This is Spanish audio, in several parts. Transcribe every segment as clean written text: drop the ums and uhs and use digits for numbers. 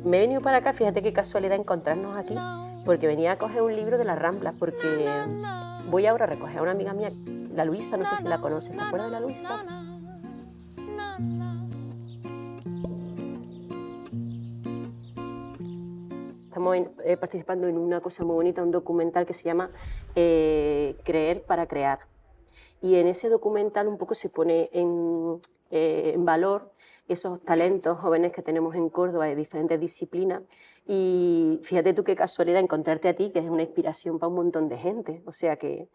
Me he venido para acá, fíjate qué casualidad encontrarnos aquí, porque venía a coger un libro de las Ramblas, porque voy ahora a recoger a una amiga mía, la Luisa, no sé si la conoces, ¿te acuerdas de la Luisa? Estamos participando en una cosa muy bonita, un documental que se llama Creer para crear. Y en ese documental un poco se pone en valor esos talentos jóvenes que tenemos en Córdoba de diferentes disciplinas. Y fíjate tú qué casualidad encontrarte a ti, que es una inspiración para un montón de gente. O sea que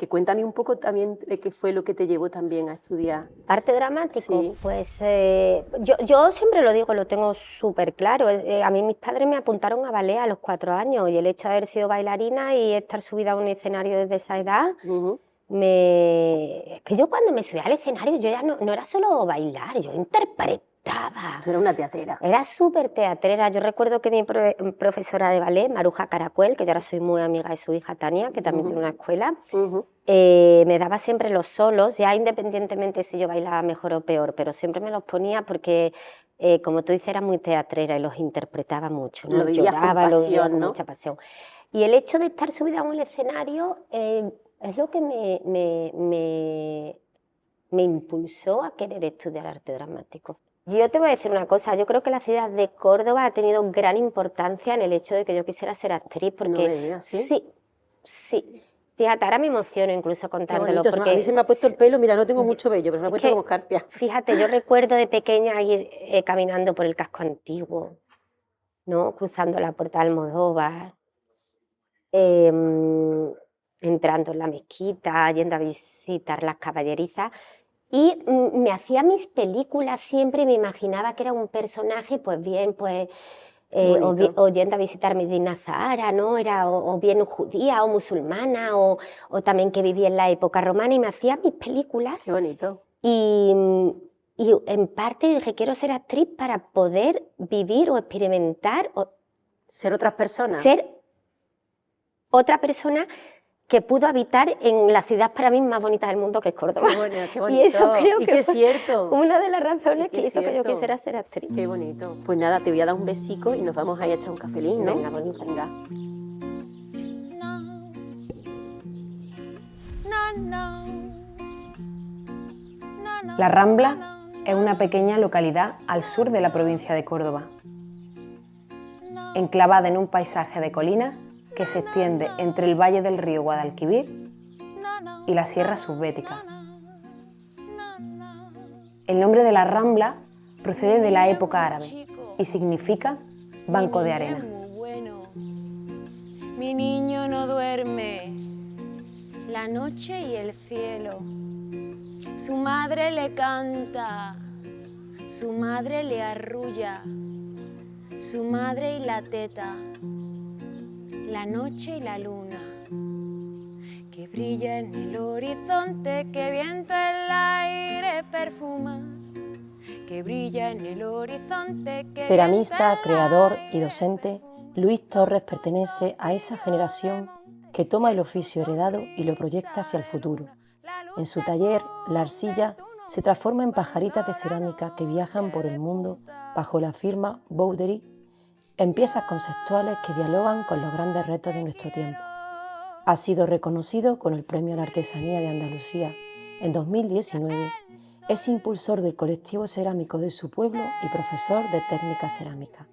cuéntame un poco también qué fue lo que te llevó también a estudiar. ¿Arte dramático? Sí. Pues yo siempre lo digo, lo tengo súper claro. A mí mis padres me apuntaron a ballet a los 4 años y el hecho de haber sido bailarina y estar subida a un escenario desde esa edad... Es que yo cuando me subía al escenario yo ya no era solo bailar, yo interpretaba. Tú eras una teatrera. Era súper teatrera. Yo recuerdo que mi profesora de ballet, Maruja Caracuel, que yo ahora soy muy amiga de su hija Tania, que también tiene una escuela, me daba siempre los solos, ya independientemente si yo bailaba mejor o peor, pero siempre me los ponía porque, como tú dices, era muy teatrera y los interpretaba mucho, ¿no? Lo vivías con pasión, lo vivía con ¿no? mucha pasión. Y el hecho de estar subida a un escenario... es lo que me impulsó a querer estudiar arte dramático. Yo te voy a decir una cosa, yo creo que la ciudad de Córdoba ha tenido gran importancia en el hecho de que yo quisiera ser actriz, porque... No me digas, ¿sí? Sí. Fíjate, ahora me emociono incluso contándolo. Porque a mí se me ha puesto el pelo, mira, no tengo mucho vello, pero me ha puesto como escarpia. Fíjate, yo recuerdo de pequeña ir caminando por el casco antiguo, ¿no? Cruzando la puerta de Almodóvar, entrando en la mezquita, yendo a visitar las caballerizas, y me hacía mis películas siempre y me imaginaba que era un personaje, pues bien, pues o yendo a visitar Medina Zahara, ¿no? Era o bien judía o musulmana, o también que vivía en la época romana, y me hacía mis películas. Qué bonito. Y en parte dije, quiero ser actriz para poder vivir o experimentar. Ser otras personas. Ser otra persona que pudo habitar en la ciudad para mí más bonita del mundo, que es Córdoba. Qué bonito. Y eso creo que es cierto. Una de las razones que hizo que yo quisiera ser actriz. Qué bonito. Pues nada, te voy a dar un besico y nos vamos a ir a echar un cafelín, ¿no? Venga, bonita. Venga. La Rambla es una pequeña localidad al sur de la provincia de Córdoba, enclavada en un paisaje de colinas que se extiende entre el valle del río Guadalquivir y la sierra subbética. El nombre de la Rambla procede de la época árabe y significa banco de arena. Mi niño no duerme, la noche y el cielo. Su madre le canta, su madre le arrulla, su madre y la teta, la noche y la luna, que brilla en el horizonte, que viento el aire perfuma, que brilla en el horizonte, que ceramista, creador y docente, Luis Torres pertenece a esa generación que toma el oficio heredado y lo proyecta hacia el futuro. En su taller, la arcilla se transforma en pajaritas de cerámica que viajan por el mundo bajo la firma Boudery, en piezas conceptuales que dialogan con los grandes retos de nuestro tiempo. Ha sido reconocido con el Premio a la Artesanía de Andalucía en 2019, es impulsor del colectivo cerámico de su pueblo y profesor de técnica cerámica.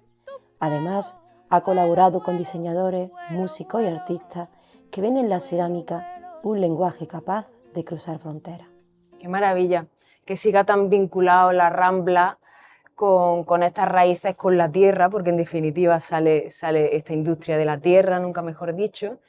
Además, ha colaborado con diseñadores, músicos y artistas que ven en la cerámica un lenguaje capaz de cruzar fronteras. Qué maravilla, que siga tan vinculado la Rambla con estas raíces, con la tierra, porque en definitiva sale esta industria de la tierra, nunca mejor dicho,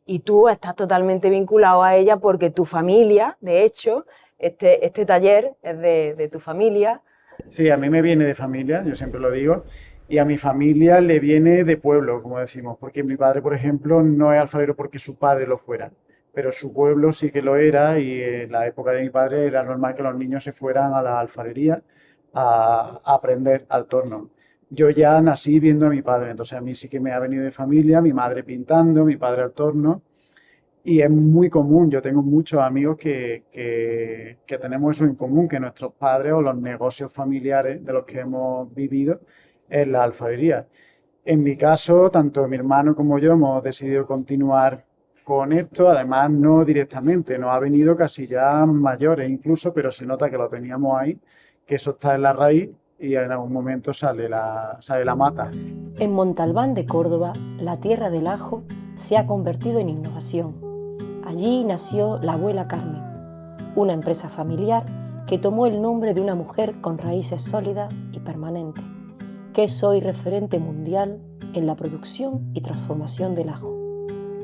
y tú estás totalmente vinculado a ella porque tu familia, de hecho, este taller es de tu familia. Sí, a mí me viene de familia, yo siempre lo digo, y a mi familia le viene de pueblo, como decimos, porque mi padre, por ejemplo, no es alfarero porque su padre lo fuera, pero su pueblo sí que lo era, y en la época de mi padre era normal que los niños se fueran a la alfarería a aprender al torno. yo ya nací viendo a mi padre, entonces a mí sí que me ha venido de familia, mi madre pintando, mi padre al torno, y es muy común, yo tengo muchos amigos que tenemos eso en común, que nuestros padres o los negocios familiares de los que hemos vivido es la alfarería. En mi caso, tanto mi hermano como yo hemos decidido continuar con esto, además no directamente, nos ha venido casi ya mayores incluso, pero se nota que lo teníamos ahí, que eso está en la raíz y en algún momento sale la mata. En Montalbán de Córdoba, la tierra del ajo se ha convertido en innovación. Allí nació la abuela Carmen, una empresa familiar que tomó el nombre de una mujer con raíces sólidas y permanentes, que es hoy referente mundial en la producción y transformación del ajo.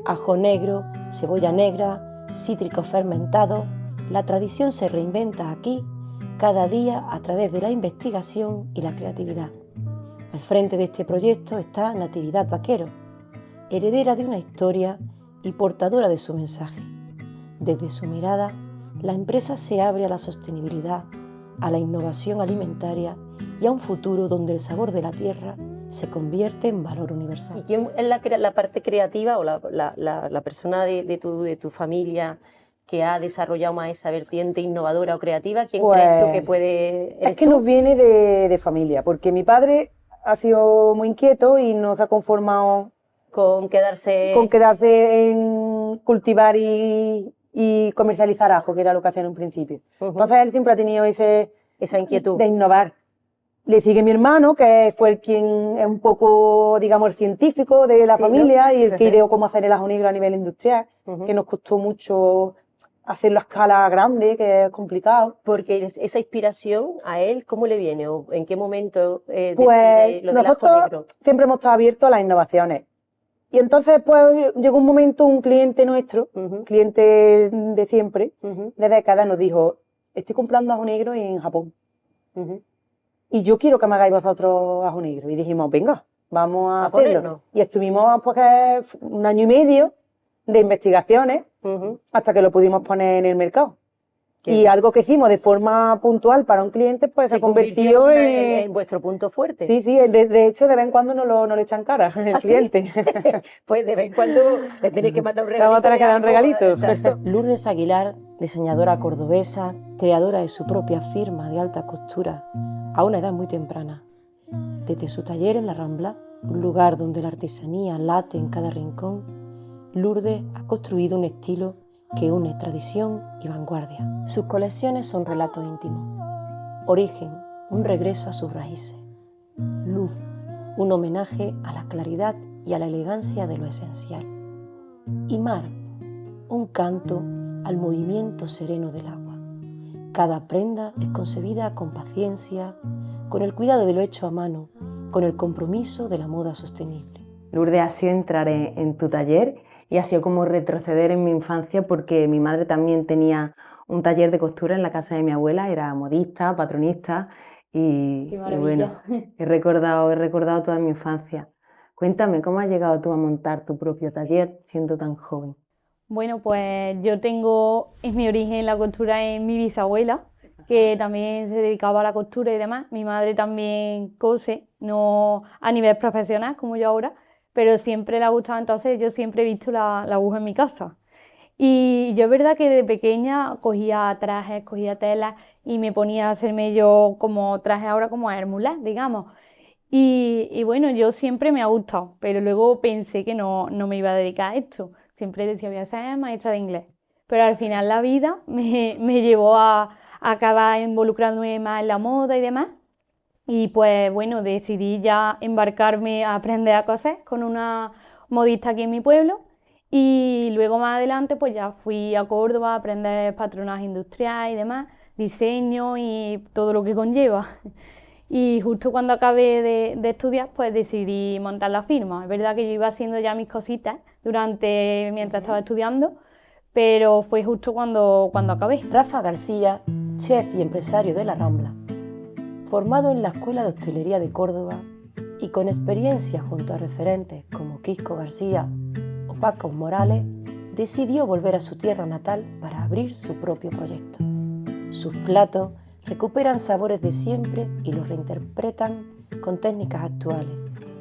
Ajo negro, cebolla negra, cítricos fermentados, la tradición se reinventa aquí cada día a través de la investigación y la creatividad. Al frente de este proyecto está Natividad Vaquero, heredera de una historia y portadora de su mensaje. Desde su mirada, la empresa se abre a la sostenibilidad, a la innovación alimentaria y a un futuro donde el sabor de la tierra se convierte en valor universal. ¿Y quién es la parte creativa o la persona de tu familia que ha desarrollado más esa vertiente innovadora o creativa? ¿Quién crees tú que puede...? Es que nos viene de familia, porque mi padre ha sido muy inquieto y no se ha conformado con quedarse en cultivar y comercializar ajo, que era lo que hacía en un principio. Entonces él siempre ha tenido esa inquietud de innovar. Le sigue mi hermano, que fue quien es un poco, digamos, el científico de la familia, ¿no? Y el que ideó cómo hacer el ajo negro a nivel industrial, que nos costó mucho hacerlo a escala grande, que es complicado. Porque esa inspiración a él, ¿cómo le viene? ¿O en qué momento decide lo del ajo negro? Siempre hemos estado abiertos a las innovaciones. Y entonces, pues, llegó un momento, un cliente nuestro, cliente de siempre, de décadas, nos dijo: estoy comprando ajo negro en Japón. Y yo quiero que me hagáis vosotros ajo negro. Y dijimos, venga, vamos a hacerlo. Ponernos. Y estuvimos pues 1 año y medio de investigaciones hasta que lo pudimos poner en el mercado. Y algo que hicimos de forma puntual para un cliente, pues se convirtió en vuestro punto fuerte. Sí, sí, de hecho de vez en cuando no le echan cara el cliente. Pues de vez en cuando le tenéis que mandar un regalito. Vamos a tener que dar un regalito. Exacto. Lourdes Aguilar, diseñadora cordobesa, creadora de su propia firma de alta costura a una edad muy temprana. Desde su taller en la Rambla, un lugar donde la artesanía late en cada rincón, Lourdes ha construido un estilo que une tradición y vanguardia. Sus colecciones son relatos íntimos. Origen, un regreso a sus raíces. Luz, un homenaje a la claridad y a la elegancia de lo esencial. Y mar, un canto al movimiento sereno del agua. Cada prenda es concebida con paciencia, con el cuidado de lo hecho a mano, con el compromiso de la moda sostenible. Lourdes, ha sido entrar en tu taller y ha sido como retroceder en mi infancia, porque mi madre también tenía un taller de costura en la casa de mi abuela, era modista, patronista y bueno, he recordado toda mi infancia. Cuéntame, ¿cómo has llegado tú a montar tu propio taller siendo tan joven? Bueno, pues yo tengo, es mi origen la costura en mi bisabuela, que también se dedicaba a la costura y demás. Mi madre también cose, no a nivel profesional como yo ahora, pero siempre le ha gustado, entonces yo siempre he visto la aguja en mi casa. Y yo es verdad que de pequeña cogía trajes, cogía telas y me ponía a hacerme yo como traje ahora como a Hércules, digamos. Y bueno, yo siempre me ha gustado, pero luego pensé que no me iba a dedicar a esto. Siempre decía, voy a ser maestra de inglés. Pero al final la vida me llevó a acabar involucrándome más en la moda y demás. Y pues bueno, decidí ya embarcarme a aprender a coser con una modista aquí en mi pueblo. Y luego más adelante pues ya fui a Córdoba a aprender patronaje industrial y demás, diseño y todo lo que conlleva. Y justo cuando acabé de estudiar pues decidí montar la firma. Es verdad que yo iba haciendo ya mis cositas mientras estaba estudiando, pero fue justo cuando acabé. Rafa García, chef y empresario de la Rambla, formado en la Escuela de Hostelería de Córdoba y con experiencia junto a referentes como Quisco García o Paco Morales, decidió volver a su tierra natal para abrir su propio proyecto. Sus platos Recuperan sabores de siempre y los reinterpretan con técnicas actuales,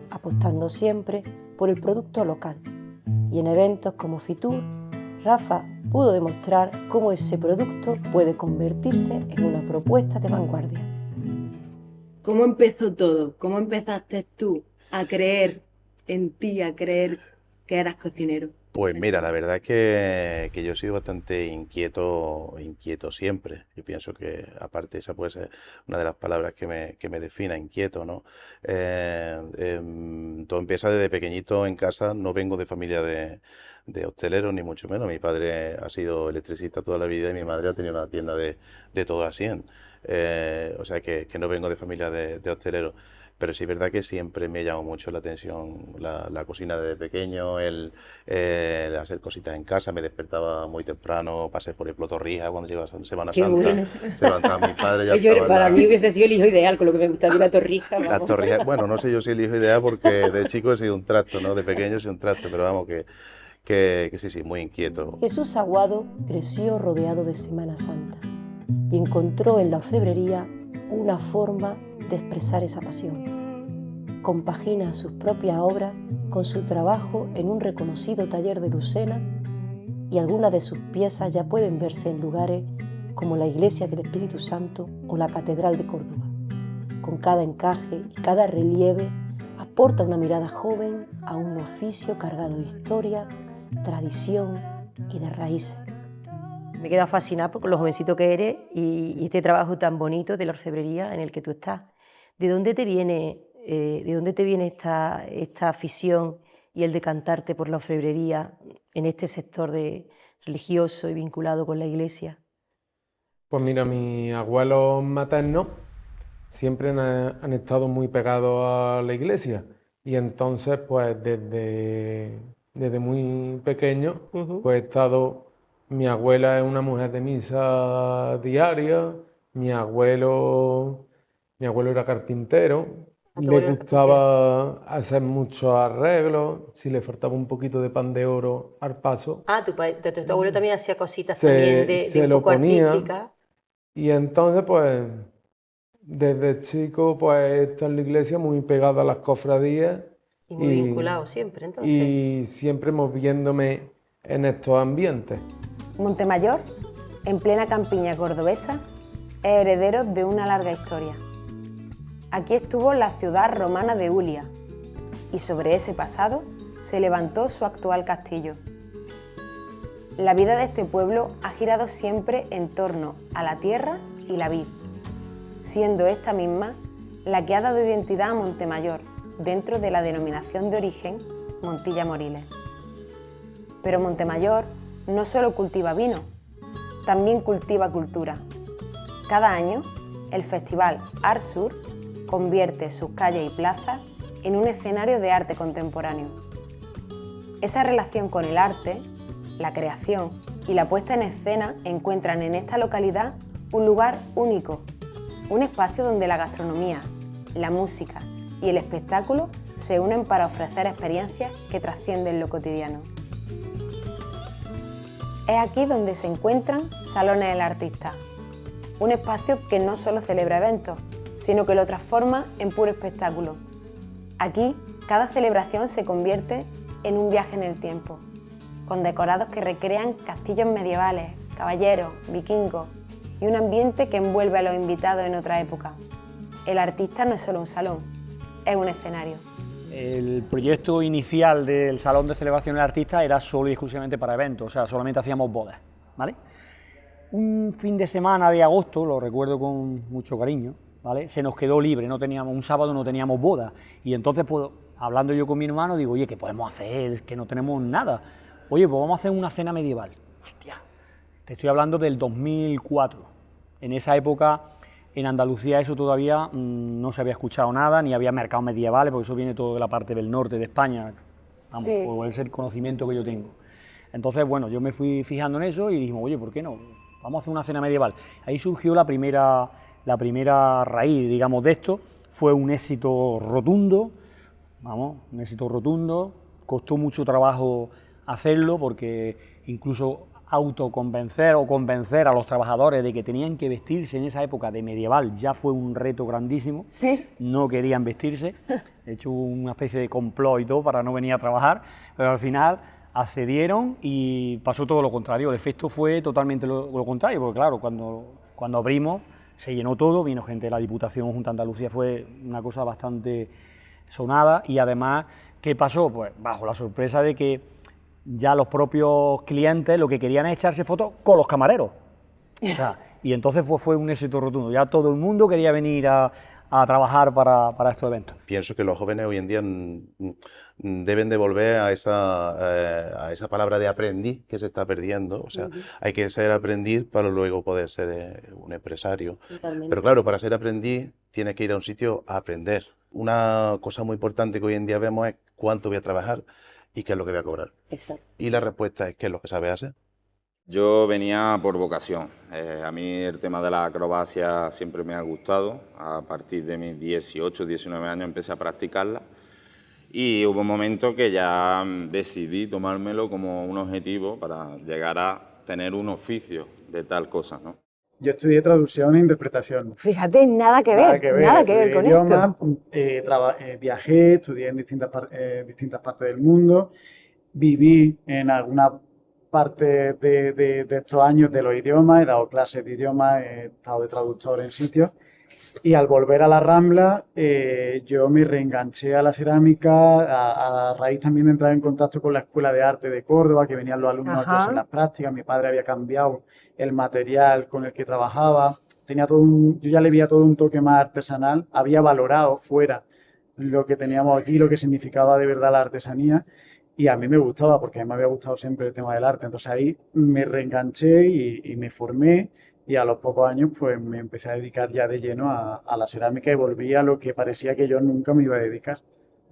apostando siempre por el producto local. Y en eventos como Fitur, Rafa pudo demostrar cómo ese producto puede convertirse en una propuesta de vanguardia. ¿Cómo empezó todo? ¿Cómo empezaste tú a creer en ti, a creer que eras cocinero? Pues mira, la verdad es que yo he sido bastante inquieto siempre. Yo pienso que, aparte, esa puede ser una de las palabras que me defina, inquieto, ¿no? Todo empieza desde pequeñito en casa. No vengo de familia de hosteleros, ni mucho menos. Mi padre ha sido electricista toda la vida y mi madre ha tenido una tienda de todo a 100. O sea que no vengo de familia de hosteleros. Pero sí es verdad que siempre me llamó mucho la atención la cocina desde pequeño, el hacer cositas en casa. Me despertaba muy temprano, pasé por el Torrijas cuando llegaba Semana Qué Santa. bueno. Se levantaba mi padre, ya Yo, estaba para mí hubiese sido el hijo ideal, con lo que me gusta de la torrija. las Vamos. Torrijas. Bueno, no sé yo si el hijo ideal porque de chico he sido un trasto, ¿no? De pequeño he sido un trasto, pero vamos, que sí, muy inquieto. Jesús Aguado creció rodeado de Semana Santa y encontró en la orfebrería una forma de expresar esa pasión. Compagina sus propias obras con su trabajo en un reconocido taller de Lucena y algunas de sus piezas ya pueden verse en lugares como la Iglesia del Espíritu Santo o la Catedral de Córdoba. Con cada encaje y cada relieve aporta una mirada joven a un oficio cargado de historia, tradición y de raíces. Me he quedado fascinada por lo jovencito que eres y este trabajo tan bonito de la orfebrería en el que tú estás. ¿De dónde te viene esta afición y el decantarte por la orfebrería en este sector religioso y vinculado con la Iglesia? Pues mira, mis abuelos maternos siempre han estado muy pegados a la Iglesia y entonces pues desde muy pequeño pues he estado... Mi abuela es una mujer de misa diaria, mi abuelo era carpintero, le gustaba hacer muchos arreglos, si le faltaba un poquito de pan de oro al paso. Ah, tu abuelo también hacía cositas también de un poco artísticas. Y entonces pues desde chico pues he estado en la iglesia muy pegado a las cofradías. Y muy vinculado siempre, entonces. Y siempre moviéndome en estos ambientes. Montemayor, en plena campiña cordobesa, es heredero de una larga historia. Aquí estuvo la ciudad romana de Ulia y sobre ese pasado se levantó su actual castillo. La vida de este pueblo ha girado siempre en torno a la tierra y la vid, siendo esta misma la que ha dado identidad a Montemayor dentro de la denominación de origen Montilla Moriles. Pero Montemayor no solo cultiva vino, también cultiva cultura. Cada año, el festival Art Sur convierte sus calles y plazas en un escenario de arte contemporáneo. Esa relación con el arte, la creación y la puesta en escena encuentran en esta localidad un lugar único, un espacio donde la gastronomía, la música y el espectáculo se unen para ofrecer experiencias que trascienden lo cotidiano. Es aquí donde se encuentran Salones del Artista, un espacio que no solo celebra eventos, sino que lo transforma en puro espectáculo. Aquí, cada celebración se convierte en un viaje en el tiempo, con decorados que recrean castillos medievales, caballeros, vikingos y un ambiente que envuelve a los invitados en otra época. El Artista no es solo un salón, es un escenario. El proyecto inicial del Salón de Celebración del Artista era solo y exclusivamente para eventos, o sea, solamente hacíamos bodas, ¿vale? Un fin de semana de agosto, lo recuerdo con mucho cariño, ¿vale? Se nos quedó libre, un sábado no teníamos boda, y entonces, pues, hablando yo con mi hermano, digo, oye, ¿qué podemos hacer? Es que no tenemos nada. Oye, pues vamos a hacer una cena medieval. Hostia, te estoy hablando del 2004. En esa época, en Andalucía eso todavía no se había escuchado nada, ni había mercados medievales, porque eso viene todo de la parte del norte de España, vamos, sí. Por ese conocimiento que yo tengo. Entonces, bueno, yo me fui fijando en eso y dijimos, oye, ¿por qué no? Vamos a hacer una cena medieval. Ahí surgió la primera raíz, digamos, de esto. Fue un éxito rotundo, costó mucho trabajo hacerlo, porque incluso autoconvencer o convencer a los trabajadores de que tenían que vestirse en esa época de medieval ya fue un reto grandísimo. Sí. No querían vestirse, de hecho hubo una especie de complot y todo para no venir a trabajar, pero al final accedieron y pasó todo lo contrario. El efecto fue totalmente lo contrario, porque claro, cuando abrimos se llenó todo, vino gente de la Diputación Junta de Andalucía, fue una cosa bastante sonada y además, ¿qué pasó? Pues bajo la sorpresa de que ya los propios clientes lo que querían es echarse fotos con los camareros. O sea, y entonces pues fue un éxito rotundo, ya todo el mundo quería venir a trabajar para estos eventos. Pienso que los jóvenes hoy en día deben de volver a esa palabra de aprendiz que se está perdiendo. O sea, hay que ser aprendiz para luego poder ser un empresario. Totalmente. Pero claro, para ser aprendiz tienes que ir a un sitio a aprender. Una cosa muy importante que hoy en día vemos es cuánto voy a trabajar y qué es lo que voy a cobrar. Exacto. Y la respuesta es qué es lo que sabes hacer. Yo venía por vocación. A mí el tema de la acrobacia siempre me ha gustado. A partir de mis 18, 19 años empecé a practicarla y hubo un momento que ya decidí tomármelo como un objetivo para llegar a tener un oficio de tal cosa, ¿no? Yo estudié traducción e interpretación. Fíjate, nada que ver con idioma, esto. Viajé, estudié en distintas partes del mundo, viví en alguna parte de estos años de los idiomas, he dado clases de idiomas, he estado de traductor en sitios y al volver a la Rambla yo me reenganché a la cerámica a raíz también de entrar en contacto con la Escuela de Arte de Córdoba, que venían los alumnos a hacer las prácticas. Mi padre había cambiado el material con el que trabajaba, tenía yo ya le veía todo un toque más artesanal, había valorado fuera lo que teníamos aquí, lo que significaba de verdad la artesanía. Y a mí me gustaba, porque a mí me había gustado siempre el tema del arte. Entonces ahí me reenganché y me formé y a los pocos años pues me empecé a dedicar ya de lleno a la cerámica y volví a lo que parecía que yo nunca me iba a dedicar.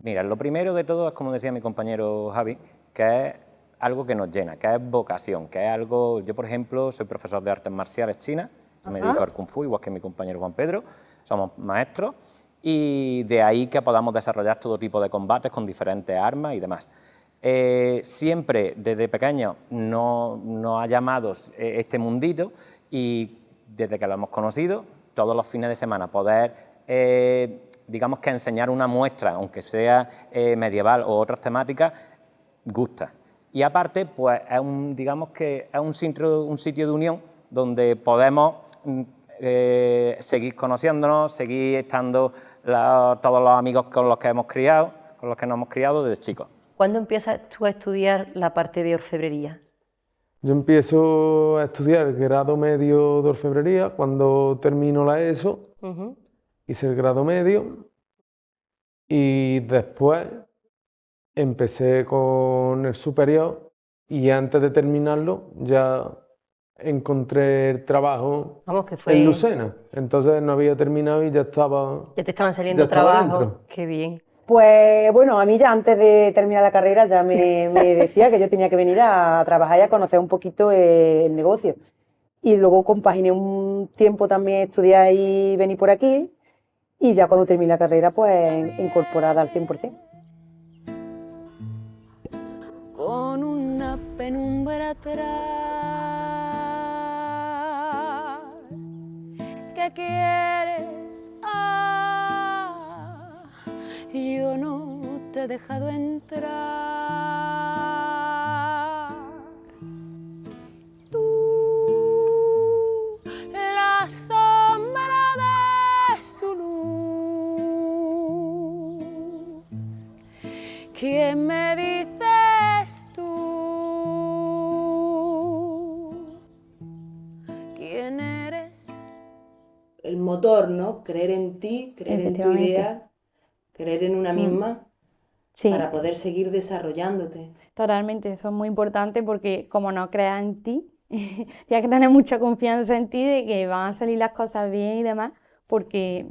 Mira, lo primero de todo es, como decía mi compañero Javi, que es algo que nos llena, que es vocación, que es algo... Yo, por ejemplo, soy profesor de artes marciales chinas, me dedico al Kung Fu, igual que mi compañero Juan Pedro, somos maestros, y de ahí que podamos desarrollar todo tipo de combates con diferentes armas y demás. Siempre desde pequeño nos ha llamado este mundito y desde que lo hemos conocido, todos los fines de semana poder, digamos que enseñar una muestra, aunque sea medieval o otras temáticas, gusta. Y aparte, pues digamos que es un sitio de unión donde podemos seguir conociéndonos, seguir estando todos los amigos con los que nos hemos criado desde chicos. ¿Cuándo empiezas tú a estudiar la parte de orfebrería? Yo empiezo a estudiar el grado medio de orfebrería cuando termino la ESO, hice el grado medio y después empecé con el superior y antes de terminarlo ya encontré el trabajo en Lucena. Entonces no había terminado y ya estaba... Ya te estaban saliendo trabajos. Qué bien. Pues bueno, a mí ya antes de terminar la carrera ya me decía que yo tenía que venir a trabajar y a conocer un poquito el negocio. Y luego compaginé un tiempo también estudiar y venir por aquí. Y ya cuando terminé la carrera, pues incorporada al 100%. Con una penumbra atrás, ¿qué quieres? Yo no te he dejado entrar. Tú, la sombra de su luz. ¿Quién me dices tú? ¿Quién eres? El motor, ¿no? Creer en ti, creer en tu idea. Creer en una misma para poder seguir desarrollándote. Totalmente, eso es muy importante porque como no creas en ti, tienes que tener mucha confianza en ti de que van a salir las cosas bien y demás, porque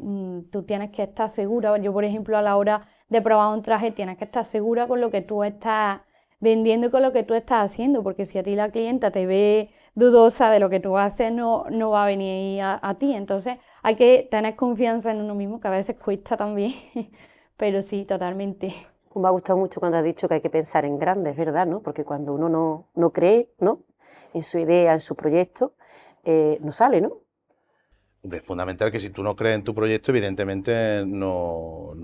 tú tienes que estar segura. Yo, por ejemplo, a la hora de probar un traje, tienes que estar segura con lo que tú estás vendiendo y con lo que tú estás haciendo, porque si a ti la clienta te ve dudosa de lo que tú haces, no va a venir a ti. Entonces hay que tener confianza en uno mismo, que a veces cuesta también. Pero sí, totalmente. Me ha gustado mucho cuando has dicho que hay que pensar en grande, es verdad, ¿no? Porque cuando uno no cree, ¿no? en su idea, en su proyecto, no sale, ¿no? Es fundamental que si tú no crees en tu proyecto, evidentemente no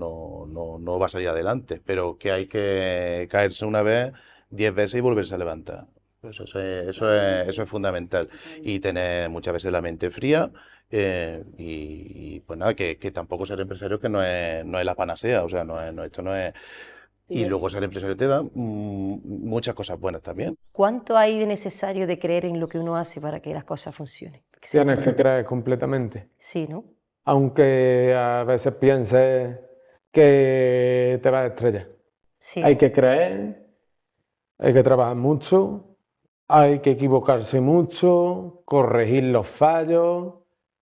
va a salir adelante, pero que hay que caerse una vez, 10 veces y volverse a levantar. Pues eso es fundamental. Y tener muchas veces la mente fría y pues nada, que tampoco ser empresario que no es la panacea, o sea, esto no es... Y luego ser empresario te da muchas cosas buenas también. ¿Cuánto hay de necesario de creer en lo que uno hace para que las cosas funcionen? Tienes que creer completamente. Sí, ¿no? Aunque a veces pienses que te vas a estrellar. Sí. Hay que creer, hay que trabajar mucho, hay que equivocarse mucho, corregir los fallos,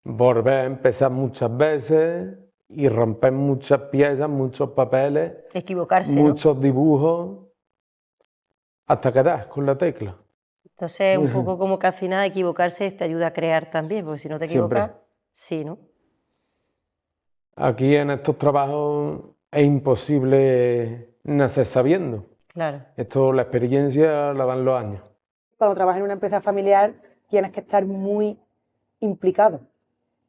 volver a empezar muchas veces y romper muchas piezas, muchos papeles, Equivocarse, ¿no? muchos dibujos, hasta que das con la tecla. Entonces, un poco como que al final equivocarse te ayuda a crear también, porque si no te Siempre. equivocas, sí, ¿no? Aquí en estos trabajos es imposible nacer sabiendo. Claro. Esto, la experiencia la dan los años. Cuando trabajas en una empresa familiar tienes que estar muy implicado.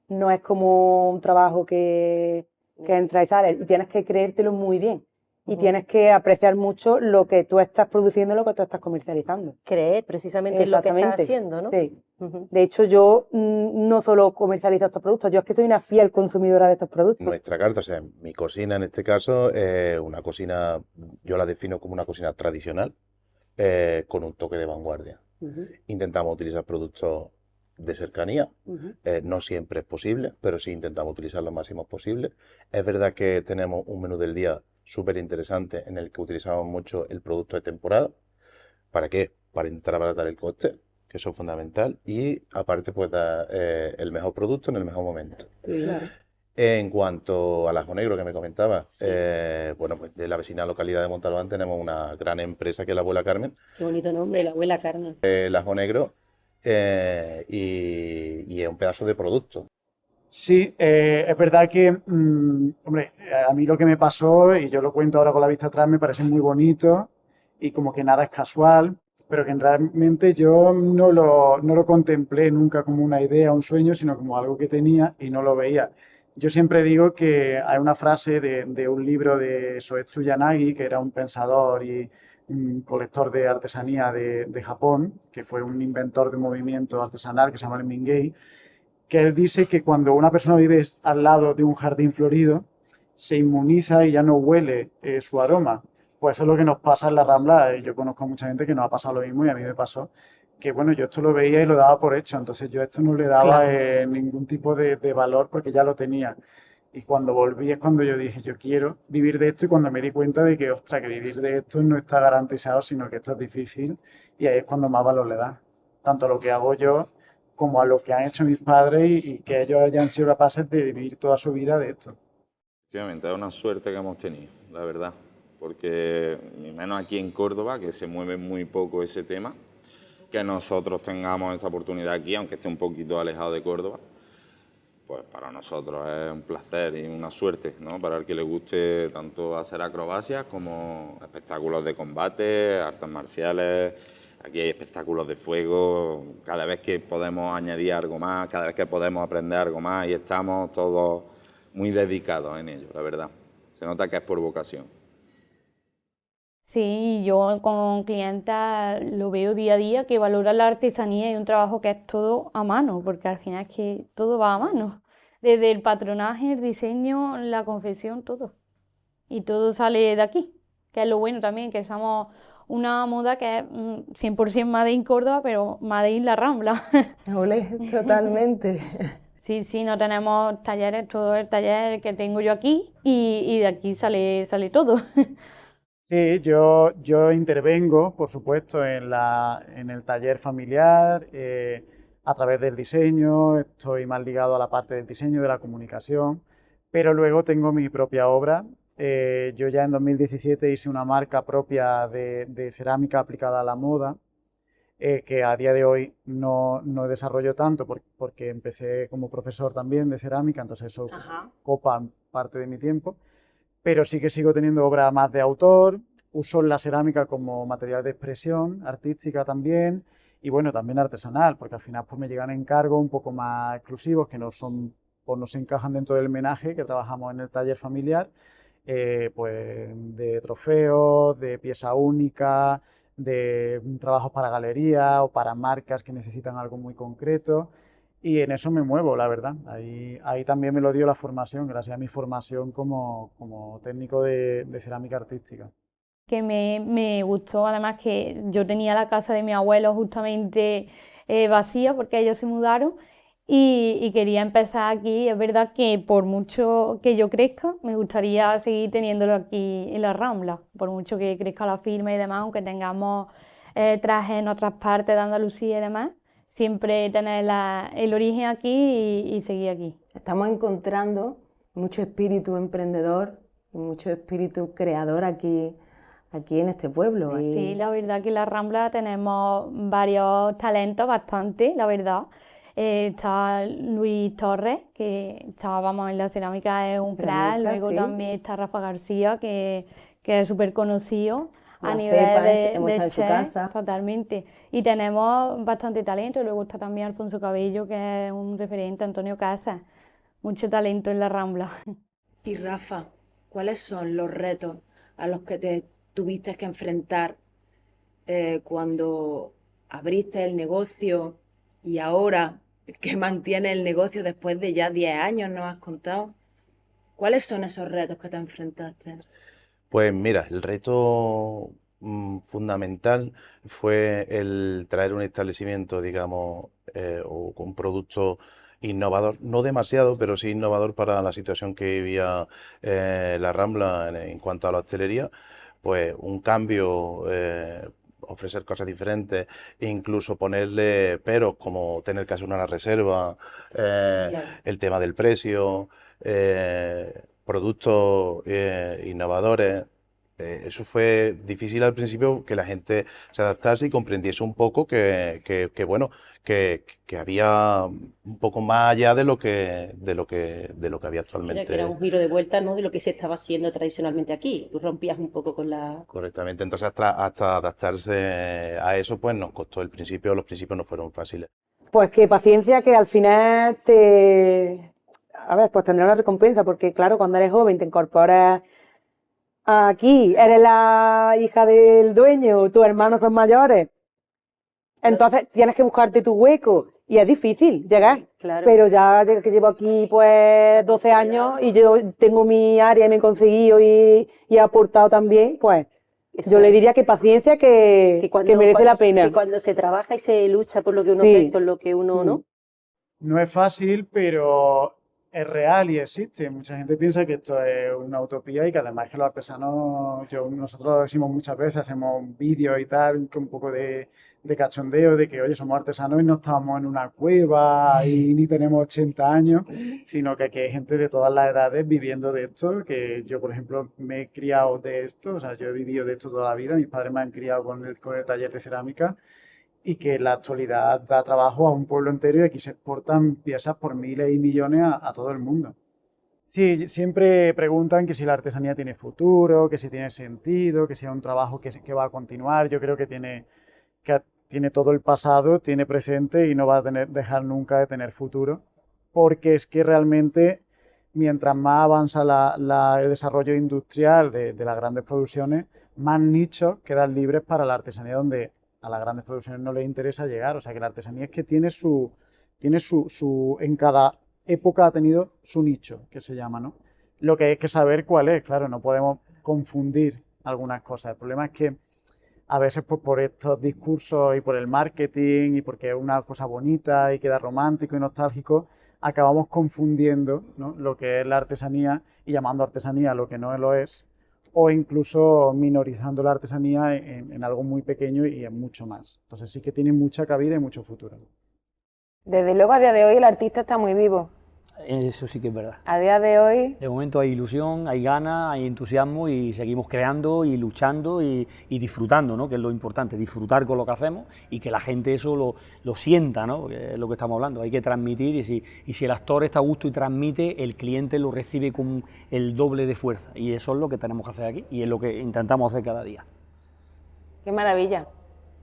No es como un trabajo que entra y sale, y tienes que creértelo muy bien. Y tienes que apreciar mucho lo que tú estás produciendo, lo que tú estás comercializando. Creer precisamente en lo que estás haciendo, ¿no? Sí. De hecho, yo no solo comercializo estos productos, yo es que soy una fiel consumidora de estos productos. Nuestra carta, o sea, mi cocina en este caso es una cocina, yo la defino como una cocina tradicional, con un toque de vanguardia. Intentamos utilizar productos de cercanía, no siempre es posible, pero sí intentamos utilizar lo máximo posible. Es verdad que tenemos un menú del día súper interesante en el que utilizamos mucho el producto de temporada. ¿Para qué? Para intentar abaratar el coste, que eso es fundamental, y aparte pues dar el mejor producto en el mejor momento. Claro. En cuanto al ajo negro que me comentabas, bueno, pues de la vecina localidad de Montalbán tenemos una gran empresa que es la Abuela Carmen. Qué bonito nombre, la Abuela Carmen. El ajo negro y es un pedazo de producto. Sí, es verdad que, hombre, a mí lo que me pasó, y yo lo cuento ahora con la vista atrás, me parece muy bonito y como que nada es casual, pero que realmente yo no lo contemplé nunca como una idea, un sueño, sino como algo que tenía y no lo veía. Yo siempre digo que hay una frase de un libro de Soetsu Yanagi, que era un pensador y un colector de artesanía de Japón, que fue un inventor de un movimiento artesanal que se llama el Mingei, que él dice que cuando una persona vive al lado de un jardín florido, se inmuniza y ya no huele su aroma. Pues eso es lo que nos pasa en la Rambla. Yo conozco a mucha gente que nos ha pasado lo mismo y a mí me pasó que, bueno, yo esto lo veía y lo daba por hecho, entonces yo a esto no le daba ningún tipo de valor porque ya lo tenía. Y cuando volví es cuando yo dije, yo quiero vivir de esto, y cuando me di cuenta de que, ostras, que vivir de esto no está garantizado, sino que esto es difícil, y ahí es cuando más valor le da. Tanto a lo que hago yo como a lo que han hecho mis padres y que ellos hayan sido capaces de vivir toda su vida de esto. Efectivamente, es una suerte que hemos tenido, la verdad, porque, ni menos aquí en Córdoba, que se mueve muy poco ese tema, que nosotros tengamos esta oportunidad aquí, aunque esté un poquito alejado de Córdoba, pues para nosotros es un placer y una suerte, ¿no? Para el que le guste tanto hacer acrobacias como espectáculos de combate, artes marciales. Aquí hay espectáculos de fuego, cada vez que podemos añadir algo más, cada vez que podemos aprender algo más, y estamos todos muy dedicados en ello, la verdad. Se nota que es por vocación. Sí, yo con clientes lo veo día a día, que valoran la artesanía y un trabajo que es todo a mano, porque al final es que todo va a mano. Desde el patronaje, el diseño, la confección, todo. Y todo sale de aquí, que es lo bueno también, que somos una moda que es 100% Made in Córdoba, pero Made in La Rambla. Olé, totalmente. Sí, no tenemos talleres, todo el taller que tengo yo aquí y de aquí sale todo. Sí, yo intervengo, por supuesto, en el taller familiar, a través del diseño, estoy más ligado a la parte del diseño, de la comunicación, pero luego tengo mi propia obra. Yo ya en 2017 hice una marca propia de cerámica aplicada a la moda, que a día de hoy no desarrollo tanto porque empecé como profesor también de cerámica, entonces eso copa parte de mi tiempo. Pero sí que sigo teniendo obra más de autor, uso la cerámica como material de expresión artística también, y bueno, también artesanal, porque al final pues me llegan encargos un poco más exclusivos que no son o no se encajan dentro del menaje que trabajamos en el taller familiar, pues de trofeos, de pieza única, de trabajos para galerías o para marcas que necesitan algo muy concreto. Y en eso me muevo, la verdad. Ahí también me lo dio la formación, gracias a mi formación como técnico de cerámica artística. Que me gustó, además que yo tenía la casa de mi abuelo justamente vacía porque ellos se mudaron y quería empezar aquí. Es verdad que por mucho que yo crezca, me gustaría seguir teniéndolo aquí en la Rambla, por mucho que crezca la firma y demás, aunque tengamos trajes en otras partes de Andalucía y demás, siempre tener el origen aquí y seguir aquí. Estamos encontrando mucho espíritu emprendedor y mucho espíritu creador aquí en este pueblo. Sí, la verdad que en la Rambla tenemos varios talentos, bastante, la verdad. Está Luis Torres, que estábamos en la cerámica, es un crack. Luego sí. también está Rafa García, que es súper conocido a La nivel cepa, de hemos estado en su chef, casa. totalmente. Y tenemos bastante talento. Luego está también Alfonso Cabello, que es un referente, Antonio Casas. Mucho talento en la Rambla. Y Rafa, ¿cuáles son los retos a los que te tuviste que enfrentar cuando abriste el negocio y ahora que mantienes el negocio después de ya 10 años, nos has contado? ¿Cuáles son esos retos que te enfrentaste? Pues mira, el reto fundamental fue el traer un establecimiento, digamos, o con un producto innovador, no demasiado, pero sí innovador para la situación que vivía la Rambla en cuanto a la hostelería, pues un cambio, ofrecer cosas diferentes, e incluso ponerle peros como tener que hacer una reserva, el tema del precio, productos innovadores. Eso fue difícil al principio, que la gente se adaptase y comprendiese un poco que había un poco más allá de lo que había actualmente. Que era un giro de vuelta, ¿no?, de lo que se estaba haciendo tradicionalmente aquí. Tú rompías un poco con la... Correctamente. Entonces hasta adaptarse a eso pues nos costó los principios no fueron fáciles. Pues que paciencia, que al final pues tendrá una recompensa, porque claro, cuando eres joven te incorporas aquí, eres la hija del dueño, tus hermanos son mayores, entonces tienes que buscarte tu hueco y es difícil llegar, Claro. Pero ya que llevo aquí pues 12 años y yo tengo mi área y me he conseguido y he aportado también, pues Eso yo le es. diría que paciencia, que merece la pena. Que cuando se trabaja y se lucha por lo que uno Sí. cree, por lo que uno, ¿no? No es fácil, pero es real y existe. Mucha gente piensa que esto es una utopía y que además que los artesanos, nosotros lo decimos muchas veces, hacemos vídeos y tal, con un poco de cachondeo, de que, oye, somos artesanos y no estamos en una cueva y ni tenemos 80 años, sino que aquí hay gente de todas las edades viviendo de esto, que yo, por ejemplo, me he criado de esto, o sea, yo he vivido de esto toda la vida, mis padres me han criado con el taller de cerámica, y que en la actualidad da trabajo a un pueblo entero y aquí se exportan piezas por miles y millones a todo el mundo. Sí, siempre preguntan que si la artesanía tiene futuro, que si tiene sentido, que si es un trabajo que va a continuar. Yo creo que tiene todo el pasado, tiene presente y no va a dejar nunca de tener futuro, porque es que realmente mientras más avanza el desarrollo industrial de las grandes producciones, más nichos quedan libres para la artesanía donde a las grandes producciones no les interesa llegar. O sea que la artesanía es que tiene en cada época ha tenido su nicho, que se llama, ¿no? Lo que hay que saber cuál es, claro, no podemos confundir algunas cosas. El problema es que a veces pues, por estos discursos y por el marketing y porque es una cosa bonita y queda romántico y nostálgico, acabamos confundiendo, ¿no?, lo que es la artesanía y llamando artesanía lo que no lo es, o incluso minorizando la artesanía en algo muy pequeño y en mucho más. Entonces sí que tiene mucha cabida y mucho futuro. Desde luego a día de hoy el artista está muy vivo. Eso sí que es verdad. A día de hoy... De momento hay ilusión, hay ganas, hay entusiasmo y seguimos creando y luchando y disfrutando, ¿no?, que es lo importante, disfrutar con lo que hacemos y que la gente eso lo sienta, ¿no?, que es lo que estamos hablando. Hay que transmitir y si el actor está a gusto y transmite, el cliente lo recibe con el doble de fuerza y eso es lo que tenemos que hacer aquí y es lo que intentamos hacer cada día. ¡Qué maravilla!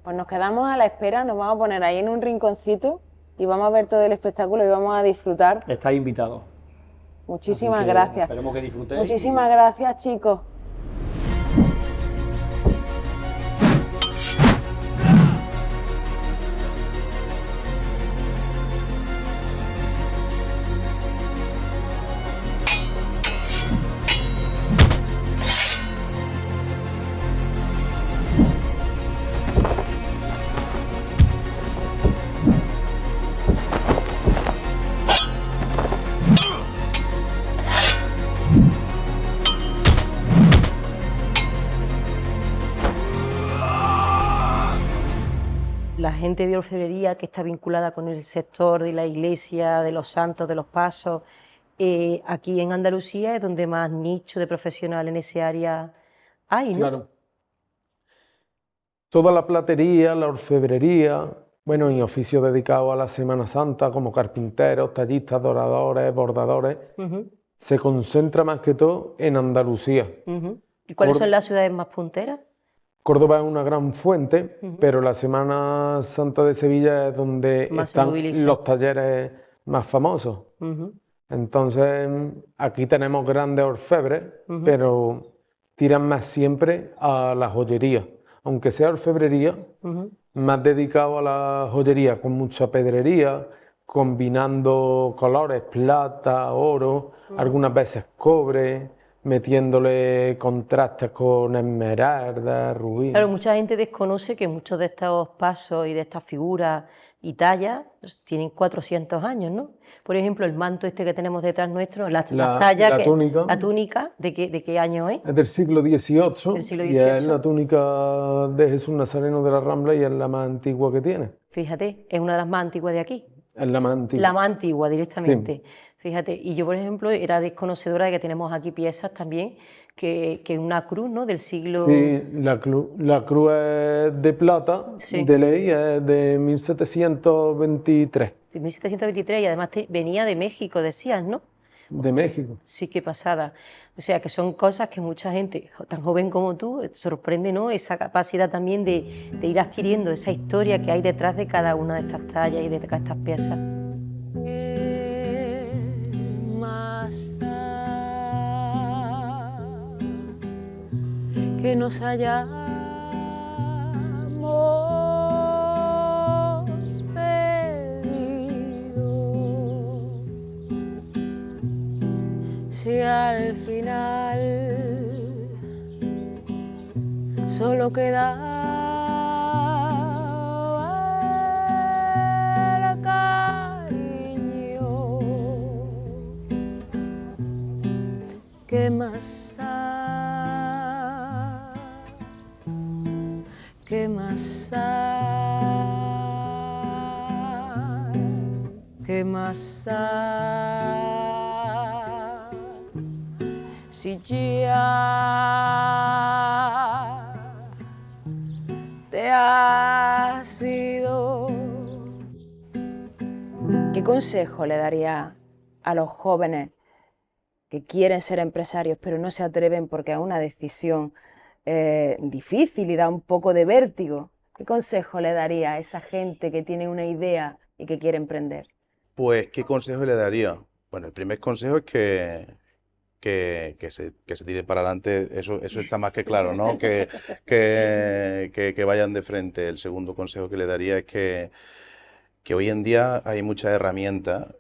Pues nos quedamos a la espera, nos vamos a poner ahí en un rinconcito y vamos a ver todo el espectáculo y vamos a disfrutar. Estáis invitados. Muchísimas gracias. Esperemos que disfrutéis. Muchísimas gracias, chicos. La gente de orfebrería que está vinculada con el sector de la iglesia, de los santos, de los pasos, aquí en Andalucía es donde más nicho de profesional en ese área hay, ¿no? Claro. Toda la platería, la orfebrería, bueno, y oficios dedicados a la Semana Santa, como carpinteros, tallistas, doradores, bordadores, se concentra más que todo en Andalucía. ¿Y cuáles son las ciudades más punteras? Córdoba es una gran fuente, pero la Semana Santa de Sevilla es donde Más se están moviliza. los talleres más famosos. Entonces, aquí tenemos grandes orfebres, pero tiran más siempre a la joyería. Aunque sea orfebrería, más dedicado a la joyería, con mucha pedrería, combinando colores, plata, oro, algunas veces cobre, metiéndole contrastes con esmeralda, rubí. Claro, mucha gente desconoce que muchos de estos pasos y de estas figuras y tallas pues, tienen 400 años, ¿no? Por ejemplo, el manto este que tenemos detrás nuestro, la saya, la túnica. la túnica, ¿de qué año es? Es del siglo XVIII, Del siglo y es XVIII. la túnica de Jesús Nazareno de la Rambla y es la más antigua que tiene. Fíjate, es una de las más antiguas de aquí. Es la más antigua. La más antigua directamente. Fíjate, y yo, por ejemplo, era desconocedora de que tenemos aquí piezas también, que una cruz, ¿no? Del siglo... Sí, la cruz es de plata, de ley, es de 1723. 1723 y además venía de México, decías, ¿no? De México. Sí, qué pasada. O sea, que son cosas que mucha gente, tan joven como tú, sorprende, ¿no? Esa capacidad también de ir adquiriendo esa historia que hay detrás de cada una de estas tallas y de cada estas piezas. Que nos hayamos perdido, si al final solo queda el cariño, ¿qué más da? ¿Qué más da? ¿Qué más da? Si ya te has ido. ¿Qué consejo le daría a los jóvenes que quieren ser empresarios pero no se atreven porque es una decisión difícil y da un poco de vértigo? ¿Qué consejo le daría a esa gente que tiene una idea y que quiere emprender? Pues, ¿qué consejo le daría? Bueno, el primer consejo es que se tiren para adelante, eso está más que claro, ¿no? Que vayan de frente. El segundo consejo que le daría es que hoy en día hay muchas herramientas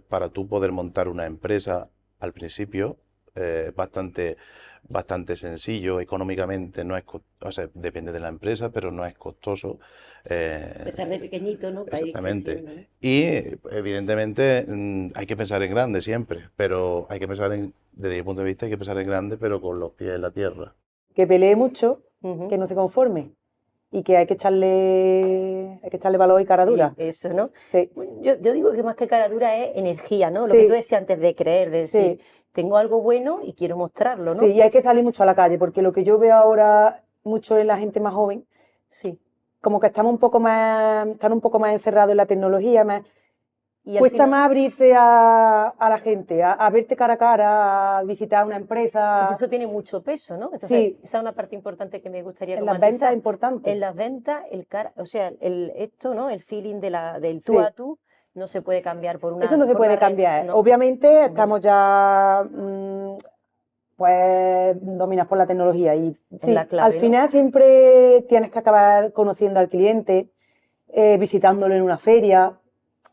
para tú poder montar una empresa al principio, bastante sencillo, económicamente no es o sea, depende de la empresa, pero no es costoso. Empezar de pequeñito, ¿no? Para ir Exactamente. creciendo, ¿no? Y evidentemente hay que pensar en grande siempre, pero hay que pensar desde mi punto de vista, hay que pensar en grande, pero con los pies en la tierra. Que pelee mucho, que no se conforme y que hay que echarle valor y cara dura. Eso, ¿no? Sí. Yo digo que más que cara dura es energía, ¿no? Lo Sí. que tú decías antes de creer, de decir, Sí. tengo algo bueno y quiero mostrarlo, ¿no? Sí, y hay que salir mucho a la calle, porque lo que yo veo ahora mucho en la gente más joven, sí, como que están un poco más encerrados en la tecnología, Y al Cuesta final- más abrirse a la gente, a verte cara a cara, a visitar una empresa. Pues eso tiene mucho peso, ¿no? Entonces, Sí. esa es una parte importante que me gustaría En las matizar. ventas es importante. En las ventas, o sea, esto, ¿no? El feeling del tú Sí. a tú no se puede cambiar por una... Eso no se por puede una red, cambiar. ¿no? Obviamente estamos ya pues dominados por la tecnología y sí, la clave, al ¿no? final siempre tienes que acabar conociendo al cliente, visitándolo en una feria,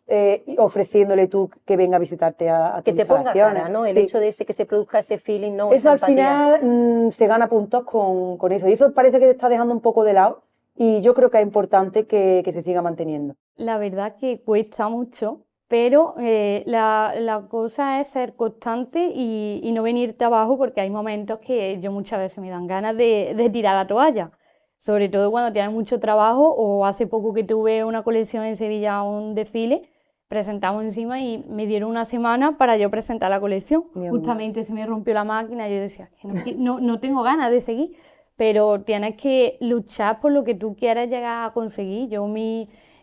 y ofreciéndole tú que venga a visitarte a Que tus te ponga instalaciones. cara, ¿no? El Sí. hecho de que se produzca ese feeling, ¿no? Eso Esa al empatía. final se gana puntos con eso. Y eso parece que te está dejando un poco de lado y yo creo que es importante que se siga manteniendo. La verdad que cuesta mucho, pero la cosa es ser constante y no venirte abajo, porque hay momentos que yo muchas veces me dan ganas de tirar la toalla, sobre todo cuando tienes mucho trabajo, o hace poco que tuve una colección en Sevilla, un desfile, presentamos encima y me dieron una semana para yo presentar la colección. Justamente se me rompió la máquina y yo decía, que no tengo ganas de seguir, pero tienes que luchar por lo que tú quieres llegar a conseguir.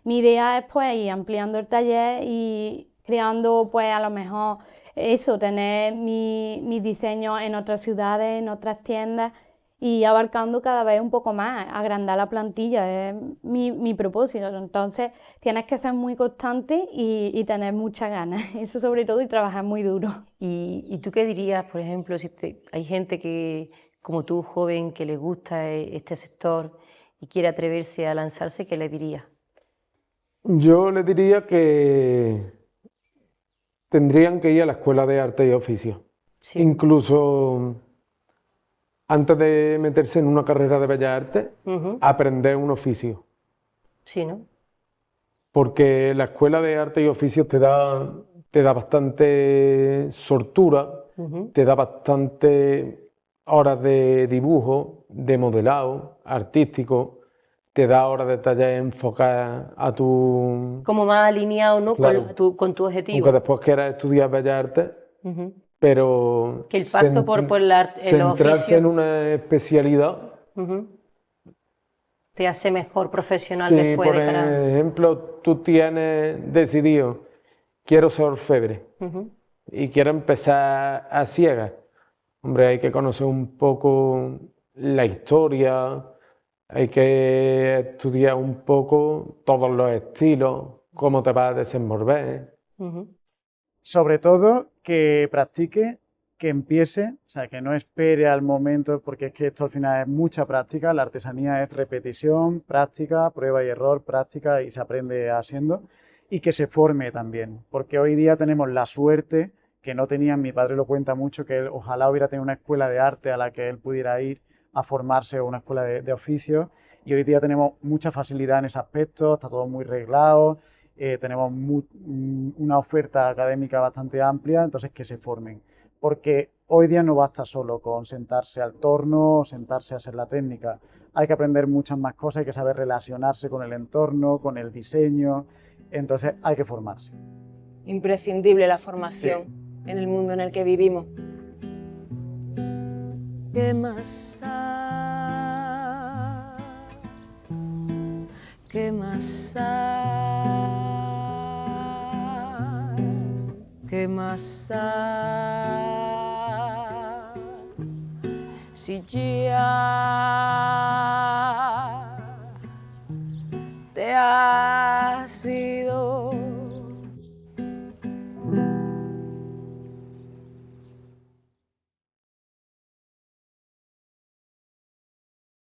Mi idea es pues ir ampliando el taller y creando pues a lo mejor eso, tener mis diseños en otras ciudades, en otras tiendas y abarcando cada vez un poco más, agrandar la plantilla, es mi propósito. Entonces tienes que ser muy constante y tener muchas ganas, eso sobre todo, y trabajar muy duro. ¿Y tú qué dirías, por ejemplo, si hay gente que, como tú, joven, que le gusta este sector y quiere atreverse a lanzarse, qué le dirías? Yo le diría que tendrían que ir a la escuela de arte y oficio. Sí. Incluso antes de meterse en una carrera de bellas artes, aprender un oficio. Sí, ¿no? Porque la escuela de arte y oficios te da bastante soltura, te da bastante horas de dibujo, de modelado artístico, te da horas de taller enfocadas a tu... Como más alineado, ¿no? Claro. Con tu objetivo. Aunque después quieras estudiar bellas artes, Ujú. pero... Que el paso por el arte, el centrarse oficio, en una especialidad. te hace mejor profesional Si, después por de cara. ejemplo, tú tienes decidido, quiero ser orfebre, y quiero empezar a ciegas, hombre, hay que conocer un poco la historia, hay que estudiar un poco todos los estilos, cómo te vas a desenvolver. Sobre todo que practique, que empiece, o sea, que no espere al momento, porque es que esto al final es mucha práctica, la artesanía es repetición, práctica, prueba y error, práctica y se aprende haciendo, y que se forme también, porque hoy día tenemos la suerte que no tenían, mi padre lo cuenta mucho, que él ojalá hubiera tenido una escuela de arte a la que él pudiera ir a formarse o una escuela de oficio, y hoy día tenemos mucha facilidad en ese aspecto, está todo muy reglado, tenemos una oferta académica bastante amplia, entonces que se formen, porque hoy día no basta solo con sentarse al torno o sentarse a hacer la técnica, hay que aprender muchas más cosas, hay que saber relacionarse con el entorno, con el diseño, entonces hay que formarse. Imprescindible la formación en el mundo en el que vivimos. ¿Qué más da? ¿Qué más da? ¿Qué más da? Si ya